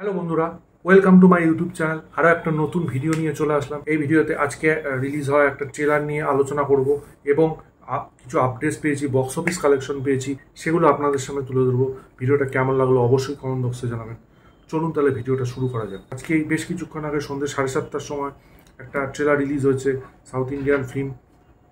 Hello বন্ধুরা, welcome to my YouTube channel. আরও একটা নতুন ভিডিও নিয়ে চলে আসলাম। এই ভিডিওতে আজকে রিলিজ হওয়া একটা ট্রেলার নিয়ে আলোচনা করব এবং কিছু আপডেটস পেয়েছি, বক্স অফিস কালেকশন পেয়েছি, সেগুলো আপনাদের সামনে তুলে ধরবো। ভিডিওটা কেমন লাগলো অবশ্যই কমেন্ট বক্সে জানাবেন। চলুন তাহলে ভিডিওটা শুরু করা যাক। আজকে এই বেশ কিছুক্ষণ আগে সন্ধ্যে 7:30টার সময় একটা ট্রেলার রিলিজ হয়েছে সাউথ ইন্ডিয়ান ফিল্ম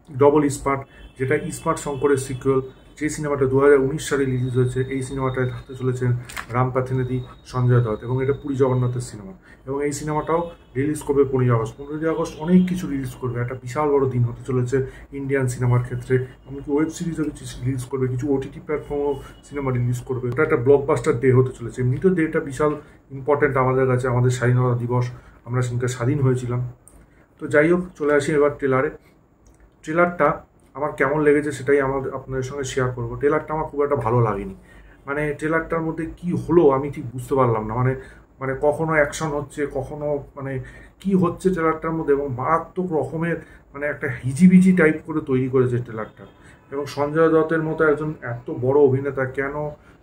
ডবল ইস্পার্ট, যেটা ইস্পার্ট শঙ্করের সিকুয়েল। যে সিনেমাটা 2019 সালে রিলিজ হয়েছে। এই সিনেমাটায় থাকতে চলেছেন রাম পাথানেদি, সঞ্জয় দত্ত, এবং এটা পুরী জগন্নাথের সিনেমা। এবং এই সিনেমাটাও রিলিজ করবে 15ই আগস্ট। 15ই আগস্ট অনেক কিছু রিলিজ করবে, একটা বিশাল বড় দিন হতে চলেছে ইন্ডিয়ান সিনেমার ক্ষেত্রে। এমনকি ওয়েব সিরিজও কিছু রিলিজ করবে, কিছু ওটিটি প্ল্যাটফর্মও সিনেমা রিলিজ করবে। এটা একটা ব্লকবাস্টার ডে হতে চলেছে। এমনিতেও ডেটা বিশাল ইম্পর্টেন্ট আমাদের কাছে, আমাদের স্বাধীনতা দিবস, আমরা সেদিনকে স্বাধীন হয়েছিলাম। তো যাই হোক, চলে আসি এবার ট্রেলারটা আমার কেমন লেগেছে সেটাই আপনাদের সঙ্গে শেয়ার করবো। ট্রেলারটা আমার খুব একটা ভালো লাগেনি। মানে ট্রেলারটার মধ্যে কি হলো আমি ঠিক বুঝতে পারলাম না। মানে মানে কখনো অ্যাকশন হচ্ছে, কখনো মানে কি হচ্ছে ট্রেলারটার মধ্যে, এবং মারাত্মক রকমের মানে একটা হিজিবিজি টাইপ করে তৈরি করেছে ট্রেলারটা। এবং সঞ্জয় দত্তের মতো একজন এত বড় অভিনেতা কেন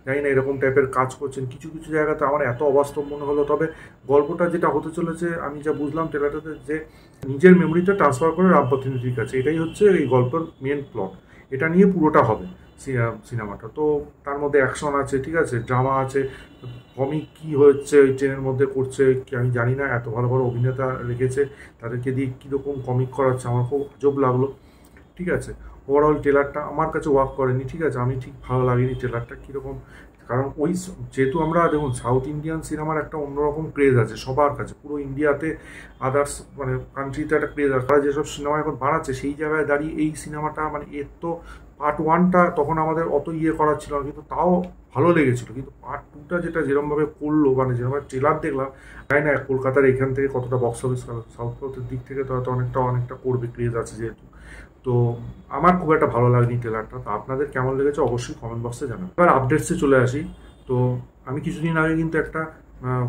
জানি না এরকম টাইপের কাজ করছেন। কিছু কিছু জায়গাতে আমার এত অবাস্তব মনে হলো। তবে গল্পটা যেটা হতে চলেছে, আমি যা বুঝলাম ট্রেলারটাতে, যে নিজের মেমোরিটা ট্রান্সফার করে রাম পাথানেদির কাছে, এটাই হচ্ছে এই গল্পের মেন প্লট। এটা নিয়ে পুরোটা হবে সিনেমাটা। তো তার মধ্যে অ্যাকশন আছে, ঠিক আছে, ড্রামা আছে, কমিক কী হচ্ছে ওই ট্রেনের মধ্যে করছে কি আমি জানি না। এত ভালো ভালো অভিনেতা রেখেছে, তাদেরকে দিয়ে কীরকম কমিক করাচ্ছে আমার খুব আজব লাগলো। ঠিক আছে, ওভারঅল ট্রেলারটা আমার কাছে ওয়ার্ক করেনি। ঠিক আছে, আমি ঠিক ভালো লাগেনি ট্রেলারটা কীরকম। কারণ ওই যেহেতু আমরা দেখুন সাউথ ইন্ডিয়ান সিনেমার একটা অন্যরকম ক্রেজ আছে সবার কাছে, পুরো ইন্ডিয়াতে, আদার্স মানে কান্ট্রিতে একটা ক্রেজ আছে। তারা যেসব সিনেমা এখন বানাচ্ছে সেই জায়গায় দাঁড়িয়ে এই সিনেমাটা, মানে এর তো পার্ট 1টা তখন আমাদের অত করার ছিল না, কিন্তু তাও ভালো লেগেছিলো। কিন্তু পার্ট 2টা যেটা যেরকমভাবে করলো, মানে যেরকম ট্রেলার দেখলাম, তাই না, কলকাতার এখান থেকে কতটা বক্স অফিস, সাউথের দিক থেকে তো হয়তো অনেকটা করবে, ক্রেজ আছে যেহেতু। তো আমার খুব একটা ভালো লাগেনি ট্রেলারটা। তো আপনাদের কেমন লেগেছে অবশ্যই কমেন্ট বক্সে জানাবেন। এবার আপডেটসে চলে আসি। তো আমি কিছুদিন আগে কিন্তু একটা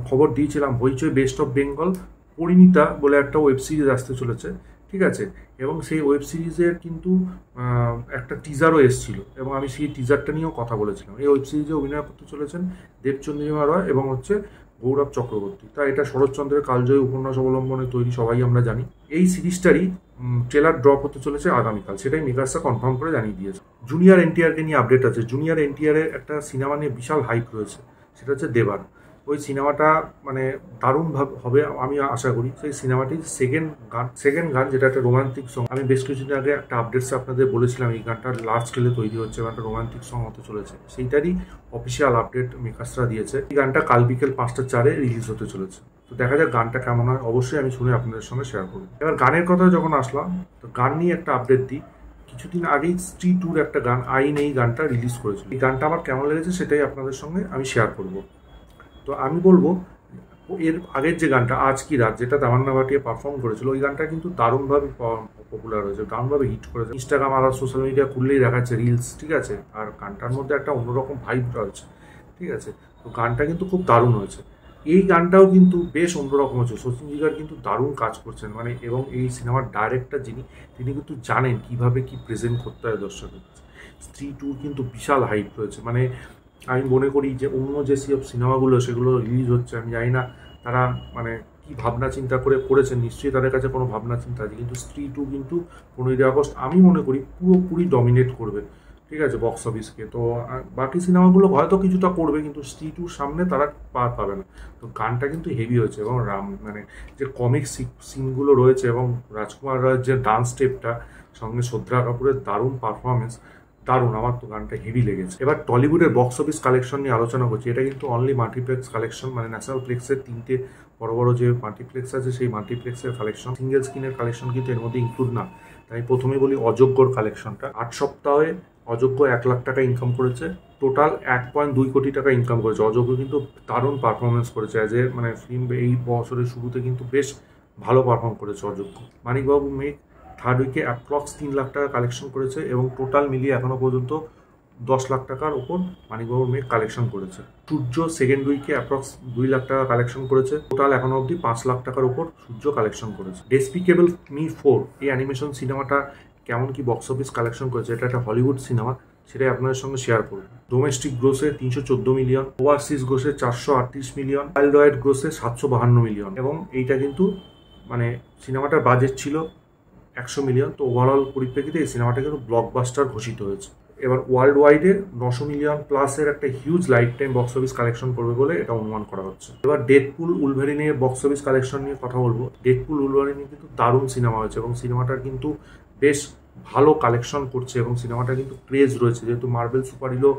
খবর দিয়েছিলাম, হইচই বেস্ট অফ বেঙ্গল পরিণীতা বলে একটা ওয়েব সিরিজ আসতে চলেছে। ঠিক আছে, এবং সেই ওয়েব সিরিজের কিন্তু একটা টিজারও এসেছিল, এবং আমি সেই টিজারটা নিয়েও কথা বলেছিলাম। এই ওয়েব সিরিজে অভিনয় করতে চলেছেন দেবচন্দ্রিমা রয় এবং হচ্ছে গৌরব চক্রবর্তী। তা এটা শরৎচন্দ্রের কালজয়ী উপন্যাস অবলম্বনে তৈরি, সবাই আমরা জানি। এই সিরিজটারই ট্রেলার ড্রপ হতে চলেছে আগামীকাল, সেটাই মেগাস্টার কনফার্ম করে জানিয়ে দিয়েছে। জুনিয়র এনটিআরকে নিয়ে আপডেট আছে। জুনিয়র এনটিআরের একটা সিনেমা নিয়ে বিশাল হাইপ রয়েছে, সেটা হচ্ছে দেবার। ওই সিনেমাটা মানে দারুণভাবে হবে আমি আশা করি। সেই সিনেমাটির সেকেন্ড গান যেটা একটা রোমান্টিক সং, আমি বেশ কিছুদিন আগে একটা আপডেটসে আপনাদের বলেছিলাম এই গানটা লার্জ স্কেলে তৈরি হচ্ছে, গানটা রোমান্টিক সং হতে চলেছে। সেইটারই অফিসিয়াল আপডেট মেকার্সরা দিয়েছে। এই গানটা কাল বিকেল 5:04 রিলিজ হতে চলেছে। তো দেখা যাক গানটা কেমন হয়, অবশ্যই আমি শুনে আপনাদের সঙ্গে শেয়ার করব। এবার গানের কথা যখন আসলাম, তো গান নিয়ে একটা আপডেট দিই। কিছুদিন আগেই স্ত্রী টুর একটা গান আইন, এই গানটা রিলিজ করেছিল। এই গানটা আমার কেমন লেগেছে সেটাই আপনাদের সঙ্গে আমি শেয়ার করব। তো আমি বলবো, এর আগের যে গানটা আজ কি রাত, যেটা তামান্না ভাটিয়া পারফর্ম করেছিল, ওই গানটা কিন্তু দারুণভাবে পপুলার হয়েছে, দারুণভাবে হিট করেছে। ইনস্টাগ্রাম আর সোশ্যাল মিডিয়া খুললেই দেখাচ্ছে রিলস। ঠিক আছে, আর গানটার মধ্যে একটা অন্যরকম ভাইব রয়েছে। ঠিক আছে, তো গানটা কিন্তু খুব দারুণ হয়েছে। এই গানটাও কিন্তু বেশ অন্যরকম হচ্ছে। শচীন জিগার কিন্তু দারুণ কাজ করছেন, মানে, এবং এই সিনেমার ডাইরেক্টর তিনি কিন্তু জানেন কিভাবে কি প্রেজেন্ট করতে হয় দর্শকের। স্ত্রী টুর কিন্তু বিশাল হাইপ রয়েছে। মানে আমি মনে করি যে অন্য যে সব সিনেমাগুলো সেগুলো রিলিজ হচ্ছে, আমি জানি না তারা মানে কি ভাবনা চিন্তা করে করেছেন, নিশ্চয়ই তাদের কাছে কোনো ভাবনা চিন্তা আছে। কিন্তু স্ত্রী টু কিন্তু 15ই আগস্ট আমি মনে করি পুরোপুরি ডমিনেট করবে। ঠিক আছে, বক্স অফিসকে। তো বাকি সিনেমাগুলো হয়তো কিছুটা করবে, কিন্তু স্ত্রী টুর সামনে তারা পার পাবে না। তো গানটা কিন্তু হেভি হয়েছে, এবং মানে যে কমিক সিনগুলো রয়েছে, এবং রাজকুমার রায়ের যে ডান্স স্টেপটা, সঙ্গে শ্রদ্ধা কাপুরের দারুণ পারফরমেন্স, দারুণ। আমার তো গানটা হেভি লেগেছে। এবার টলিউডের বক্স অফিস কালেকশন নিয়ে আলোচনা করছি। এটা কিন্তু অনলি মাল্টিপ্লেক্স কালেকশন, মানে ন্যাশনাল প্লেক্সের 3টে বড় বড় যে মাল্টিপ্লেক্স আছে সেই মাল্টিপ্লেক্সের কালেকশন। সিঙ্গেল স্ক্রিনের কালেকশন কিন্তু এর মধ্যে ইনক্লুড না। তাই প্রথমে বলি অযোগ্যর কালেকশনটা। 8 সপ্তাহে অযোগ্য 1 লাখ টাকা ইনকাম করেছে, টোটাল 1.2 কোটি টাকা ইনকাম করেছে। অযোগ্য কিন্তু দারুণ পারফরমেন্স করেছে অ্যাজ এ মানে ফিল্ম। এই বছরের শুরুতে কিন্তু বেশ ভালো পারফর্ম করেছে অযোগ্য। মানিকবাবু মেঘ থার্ড উইকে অ্যাপ্রক্স 3 লাখ টাকা কালেকশন করেছে, এবং টোটাল মিলিয়ে এখনো পর্যন্ত 10 লাখ টাকার ওপর মানিকবাবুর মেঘ কালেকশন করেছে। সূর্য সেকেন্ড উইকে অ্যাপ্রক্স 2 লাখ টাকা কালেকশন করেছে, টোটাল এখনো অবধি 5 লাখ টাকার উপর সূর্য কালেকশন করেছে। ডেসপিকেবল মি 4 এই অ্যানিমেশন সিনেমাটা কেমন কি বক্স অফিস কালেকশন করেছে, এটা একটা হলিউড সিনেমা, সেটাই আপনাদের সঙ্গে শেয়ার করব। ডোমেস্টিক গ্রোসে 314 মিলিয়ন, ওভারসিজ গ্রোসে 438 মিলিয়ন, ওয়ার্ল্ড ওয়াইড গ্রোসে 752 মিলিয়ন। এবং এইটা কিন্তু মানে সিনেমাটার বাজেট ছিল 100 মিলিয়ন। তো ওভারঅল পরিপ্রেক্ষিতে এই সিনেমাটা কিন্তু ব্লকবাস্টার ঘোষিত হয়েছে। এবার ওয়ার্ল্ড ওয়াইডে 900 মিলিয়ন প্লাসের একটা huge life time box office collection করবে বলে এটা অনুমান করা হচ্ছে। এবার ডেডপুল উলভারিনের বক্স অফিস কালেকশন নিয়ে কথা বলবো। ডেডপুল উলভারিন কিন্তু দারুণ সিনেমা হয়েছে এবং সিনেমাটার কিন্তু বেশ ভালো কালেকশন করছে এবং সিনেমাটা কিন্তু ক্রেজ রয়েছে, যেহেতু মার্বেল সুপার হিরো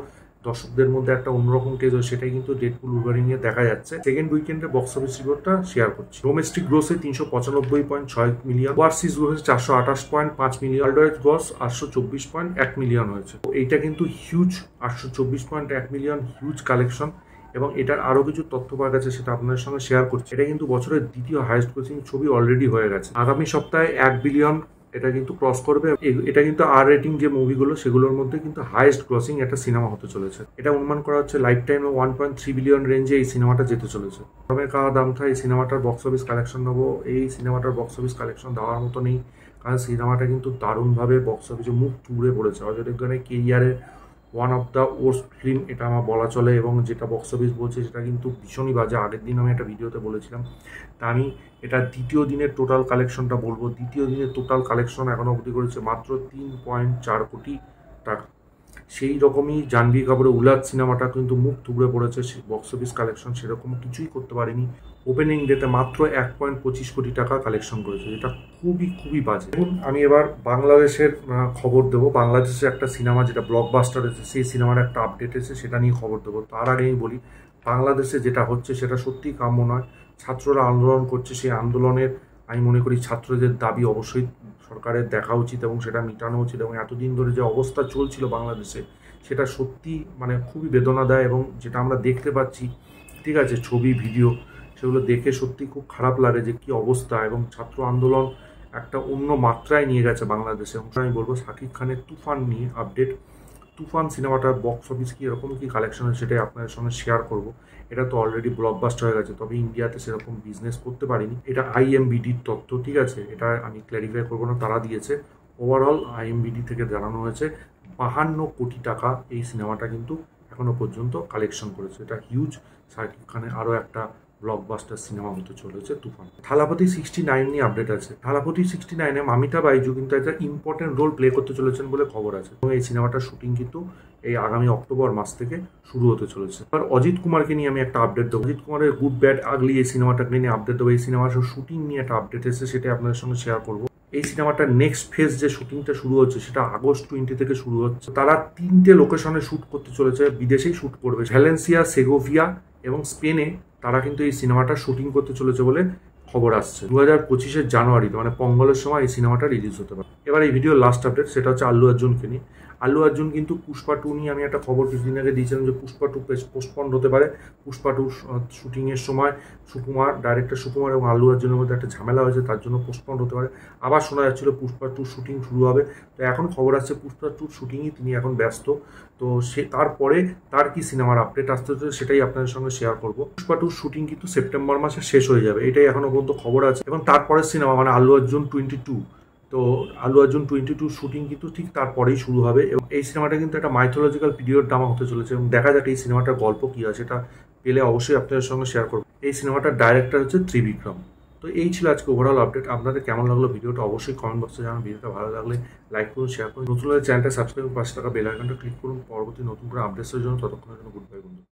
দর্শকদের মধ্যে একটা অন্যরকম ক্রেজ হয়, সেটাই কিন্তু ডেডপুল উলভারিনে দেখা যাচ্ছে। সেকেন্ড উইকেন্ডে বক্স অফিস রিপোর্টটা শেয়ার করছি। ডোমেস্টিক গ্রোসে 395.6 মিলিয়ন, ওভারসিজ গ্রোসে 428.5 million, world wide gross 824.1 million হয়েছে। এইটা কিন্তু হিউজ, 824.1 মিলিয়ন হিউজ কালেকশন। এবং এটার আরো কিছু তথ্য পাওয়া গেছে, সেটা আপনাদের সঙ্গে শেয়ার করছি। এটা কিন্তু বছরের দ্বিতীয় হাইয়েস্ট গ্রোসিং ছবি অলরেডি হয়ে গেছে। আগামী সপ্তাহে 1 বিলিয়ন এটা কিন্তু ক্রস করবে। এটা কিন্তু আর রেটিং যে মুভিগুলো সেগুলোর মধ্যে কিন্তু হাইয়েস্ট ক্রসিং একটা সিনেমা হতে চলেছে। এটা অনুমান করা হচ্ছে লাইফ টাইমে 1.3 বিলিয়ন রেঞ্জে এই সিনেমাটা যেতে চলেছে। তবে কাওয়া দাম থা এই সিনেমাটার বক্স অফিস কালেকশন নেবো। এই সিনেমাটার বক্স অফিস কালেকশন দেওয়ার মতো নেই, কারণ সিনেমাটা কিন্তু দারুণভাবে বক্স অফিসে মুখ তুড়ে পড়েছে। অজয় দেবগনের কেরিয়ারের one of the worst film এটা আমার বলা চলে। এবং যেটা বক্স অফিস বলছে সেটা কিন্তু ভীষণই বাজে। আগের দিন আমি একটা ভিডিওতে বলেছিলাম। তা আমি এটা দ্বিতীয় দিনের টোটাল কালেকশনটা বলবো। দ্বিতীয় দিনের টোটাল কালেকশন এখনো অবধি করেছে মাত্র 3.4 কোটি টাকা। সেই রকমই জাহ্নবী কাপুরের উলাদ সিনেমাটা কিন্তু মুখ থুবড়ে পড়েছে। বক্স অফিস কালেকশন সেরকম কিছুই করতে পারেনি। ওপেনিং ডেতে মাত্র 1.25 কোটি টাকা কালেকশন করেছে, যেটা খুবই বাজে। এখন আমি এবার বাংলাদেশের খবর দেবো। বাংলাদেশের একটা সিনেমা যেটা ব্লকবাস্টার হয়েছে, সেই সিনেমার একটা আপডেট এসেছে, সেটা নিয়ে খবর দেবো। তার আগে আমি বলি, বাংলাদেশে যেটা হচ্ছে সেটা সত্যিই কাম্য নয়। ছাত্ররা আন্দোলন করছে, সেই আন্দোলনের আমি মনে করি ছাত্রদের দাবি অবশ্যই সরকারের দেখা উচিত এবং সেটা মেটানো উচিত। এবং এতদিন ধরে যে অবস্থা চলছিল বাংলাদেশে, সেটা সত্যি মানে খুবই বেদনা দেয়। এবং যেটা আমরা দেখতে পাচ্ছি, ঠিক আছে, ছবি ভিডিও সেগুলো দেখে সত্যি খুব খারাপ লাগে যে কি অবস্থা। এবং ছাত্র আন্দোলন একটা অন্য মাত্রায় নিয়ে গেছে বাংলাদেশে। এবং আমি বলবো শাকিব খানের তুফান নিয়ে আপডেট। তুফান সিনেমাটার বক্স অফিস কি এরকম কি কালেকশন হয় সেটাই আপনাদের সঙ্গে শেয়ার করব। এটা তো অলরেডি ব্লকবাস্টার হয়ে গেছে, তবে ইন্ডিয়াতে সেরকম বিজনেস করতে পারিনি। এটা আইএমবিডির তথ্য, ঠিক আছে, এটা আমি ক্ল্যারিফাই করবো না, তারা দিয়েছে। ওভারঅল আইএমবিডি থেকে জানানো হয়েছে 52 কোটি টাকা এই সিনেমাটা কিন্তু এখনো পর্যন্ত কালেকশন করেছে। এটা হিউজ। শাকিব খানের আরও একটা ব্লকবাস্টার সিনেমা হতে চলেছে তুফান। থালাপতি 69 নিয়ে আপডেট আছে। থালাপতি 69-এ মামিতা বাইজু কিন্তু একটা ইম্পর্টেন্ট রোল প্লে করতে চলেছেন বলে খবর আছে। এবং এই সিনেমাটার শুটিং কিন্তু এই আগামী অক্টোবর মাস থেকে শুরু হতে চলেছে। আর অজিত কুমারকে নিয়ে আমি একটা আপডেট দেবো। অজিত কুমারের গুড ব্যাড আগলি এই সিনেমাটাকে নিয়ে আপডেট দেবো। এই সিনেমার শুটিং নিয়ে একটা আপডেট এসেছে, সেটা আপনাদের সঙ্গে শেয়ার করবো। এই সিনেমাটার নেক্সট ফেজ যে শুটিংটা শুরু হচ্ছে সেটা আগস্ট 20 থেকে শুরু হচ্ছে। তারা 3টে লোকেশনে শুট করতে চলেছে, বিদেশেই শুট করবে, ভ্যালেন্সিয়া, সেগোভিয়া এবং স্পেনে। তারা কিন্তু এই সিনেমাটা শুটিং করতে চলেছে বলে খবর আসছে। 2025-এর জানুয়ারিতে মানে পঙ্গলের সময় এই সিনেমাটা রিলিজ হতে পারে। এবার এই ভিডিওর লাস্ট আপডেট, সেটা হচ্ছে আল্লু অর্জুনকে নিয়ে। আল্লু অর্জুন কিন্তু পুষ্পা 2 নিয়ে আমি একটা খবর কিছুদিন আগে দিয়েছিলাম যে পুষ্পা 2 পোস্টপন্ড হতে পারে। পুষ্পা 2 শুটিংয়ের সময় ডাইরেক্টর সুকুমার এবং আল্লু অর্জুনের মধ্যে একটা ঝামেলা হয়েছে, তার জন্য পোস্টপন্ড হতে পারে। আবার শোনা যাচ্ছিল পুষ্পা 2 শুটিং শুরু হবে। তো এখন খবর আসছে পুষ্পা 2 শুটিংই তিনি এখন ব্যস্ত। তো তারপরে তার কি সিনেমার আপডেট আসতে হচ্ছে সেটাই আপনাদের সঙ্গে শেয়ার করবো। পুষ্পা 2 শুটিং কিন্তু সেপ্টেম্বর মাসে শেষ হয়ে যাবে, এটাই এখনো পর্যন্ত খবর আছে। এবং তারপরের সিনেমা মানে আল্লু অর্জুন 22, তো আল্লু অর্জুন 22 শুটিং কিন্তু ঠিক তারপরেই শুরু হবে। এবং এই সিনেমাটা কিন্তু একটা মাইথোলজিক্যাল পিরিয়ড ড্রামা হতে চলেছে। এবং দেখা যাক এই সিনেমাটার গল্প কী হয়, সেটা পেলে অবশ্যই আপনাদের সঙ্গে শেয়ার করবো। এই সিনেমাটার ডাইরেক্টর হচ্ছে ত্রিবিক্রম। তো এই ছিল আজকে ওভারঅল আপডেট। আপনাদের কেমন লাগলো ভিডিওটা অবশ্যই কমেন্ট বক্সে জানান। ভিডিওটা ভালো লাগলে লাইক করুন, শেয়ার করুন। নতুন হলে চ্যানেলটা সাবস্ক্রাইব, 5 টাকা বেল আইকনটা ক্লিক করুন পরবর্তী নতুন করে আপডেটসের জন্য। ততক্ষণের জন্য গুড বাই বন্ধু।